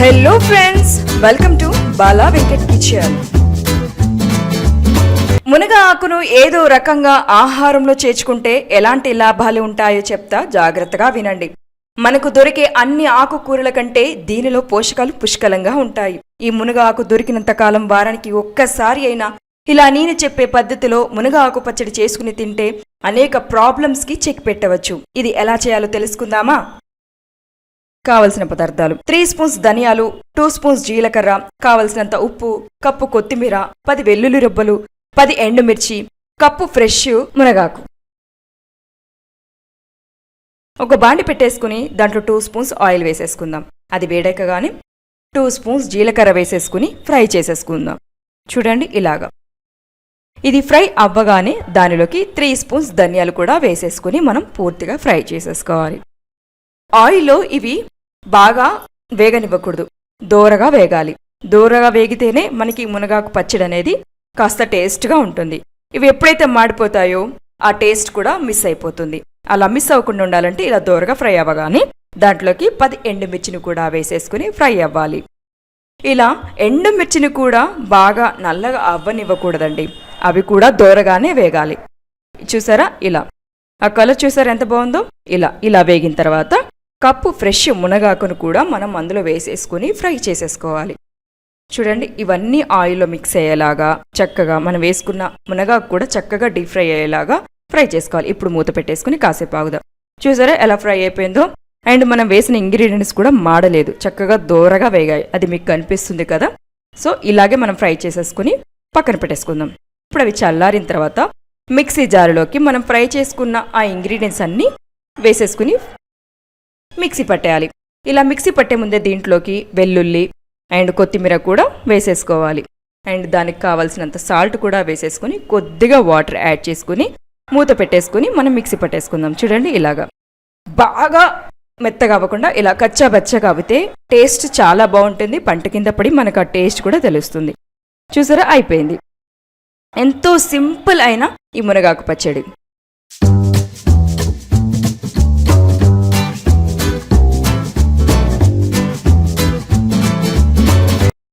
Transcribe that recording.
Hello friends, welcome to Bala Venkat kitchen. మునగ ఆకును ఏదో రకంగా ఆహారంలో చేర్చుకుంటే ఎలాంటి లాభాలు ఉంటాయో చెప్తా, జాగ్రత్తగా వినండి. మనకు దొరికే అన్ని ఆకుకూరల కంటే దీనిలో పోషకాలు పుష్కలంగా ఉంటాయి. ఈ మునగ ఆకు దొరికినంత కాలం వారానికి ఒక్కసారి అయినా ఇలా నేను చెప్పే పద్ధతిలో మునగ ఆకు పచ్చడి చేసుకుని తింటే అనేక ప్రాబ్లమ్స్కి చెక్ పెట్టవచ్చు. ఇది ఎలా చేయాలో తెలుసుకుందామా? కావలసిన పదార్థాలు: 3 స్పూన్స్ ధనియాలు, 2 స్పూన్స్ జీలకర్ర, కావలసినంత ఉప్పు, కప్పు కొత్తిమీర, 10 వెల్లుల్లి రెబ్బలు, 10 ఎండుమిర్చి, కప్పు ఫ్రెష్ మునగాకు. ఒక బాండి పెట్టేసుకుని దాంట్లో 2 స్పూన్స్ ఆయిల్ వేసేసుకుందాం. అది వేడెక్కగానే 2 స్పూన్స్ జీలకర్ర వేసేసుకుని ఫ్రై చేసేసుకుందాం. చూడండి ఇలాగా. ఇది ఫ్రై అవ్వగానే దానిలోకి 3 స్పూన్స్ ధనియాలు కూడా వేసేసుకుని మనం పూర్తిగా ఫ్రై చేసేసుకోవాలి. ఆయిల్లో ఇవి బాగా వేగనివ్వకూడదు, దోరగా వేగాలి. దోరగా వేగితేనే మనకి మునగాకు పచ్చడి అనేది కాస్త టేస్ట్గా ఉంటుంది. ఇవి ఎప్పుడైతే మాడిపోతాయో ఆ టేస్ట్ కూడా మిస్ అయిపోతుంది. అలా మిస్ అవ్వకుండా ఉండాలంటే ఇలా దోరగా ఫ్రై అవ్వగానే దాంట్లోకి 10 ఎండుమిర్చిని కూడా వేసేసుకుని ఫ్రై అవ్వాలి. ఇలా ఎండుమిర్చిని కూడా బాగా నల్లగా అవ్వనివ్వకూడదండి, అవి కూడా దోరగానే వేగాలి. చూసారా, ఇలా ఆ కలర్ చూసారా ఎంత బాగుందో. ఇలా వేగిన తర్వాత కప్పు ఫ్రెష్ మునగాకును కూడా మనం అందులో వేసేసుకుని ఫ్రై చేసేసుకోవాలి. చూడండి, ఇవన్నీ ఆయిల్లో మిక్స్ అయ్యేలాగా చక్కగా మనం వేసుకున్న మునగాకు కూడా చక్కగా డీప్ ఫ్రై అయ్యేలాగా ఫ్రై చేసుకోవాలి. ఇప్పుడు మూత పెట్టేసుకుని కాసేపు ఆగుదాం. చూసారా ఎలా ఫ్రై అయిపోయిందో. అండ్ మనం వేసిన ఇంగ్రీడియంట్స్ కూడా మాడలేదు, చక్కగా దోరగా వేగాయి. అది మీకు కనిపిస్తుంది కదా. సో ఇలాగే మనం ఫ్రై చేసేసుకుని పక్కన పెట్టేసుకుందాం. ఇప్పుడు అవి చల్లారిన తర్వాత మిక్సీ జారులోకి మనం ఫ్రై చేసుకున్న ఆ ఇంగ్రీడియంట్స్ అన్నీ వేసేసుకుని మిక్సీ పట్టేయాలి. ఇలా మిక్సీ పట్టే ముందే దీంట్లోకి వెల్లుల్లి అండ్ కొత్తిమీర కూడా వేసేసుకోవాలి. అండ్ దానికి కావాల్సినంత సాల్ట్ కూడా వేసేసుకుని కొద్దిగా వాటర్ యాడ్ చేసుకుని మూత పెట్టేసుకుని మనం మిక్సీ పట్టేసుకుందాం. చూడండి ఇలాగా బాగా మెత్తగా అవ్వకుండా ఇలా కచ్చా బచ్చగా అవితే టేస్ట్ చాలా బాగుంటుంది. పంట కింద పడి మనకు ఆ టేస్ట్ కూడా తెలుస్తుంది. చూసారా, అయిపోయింది. ఎంతో సింపుల్ అయిన ఈ మునగాకు పచ్చడి.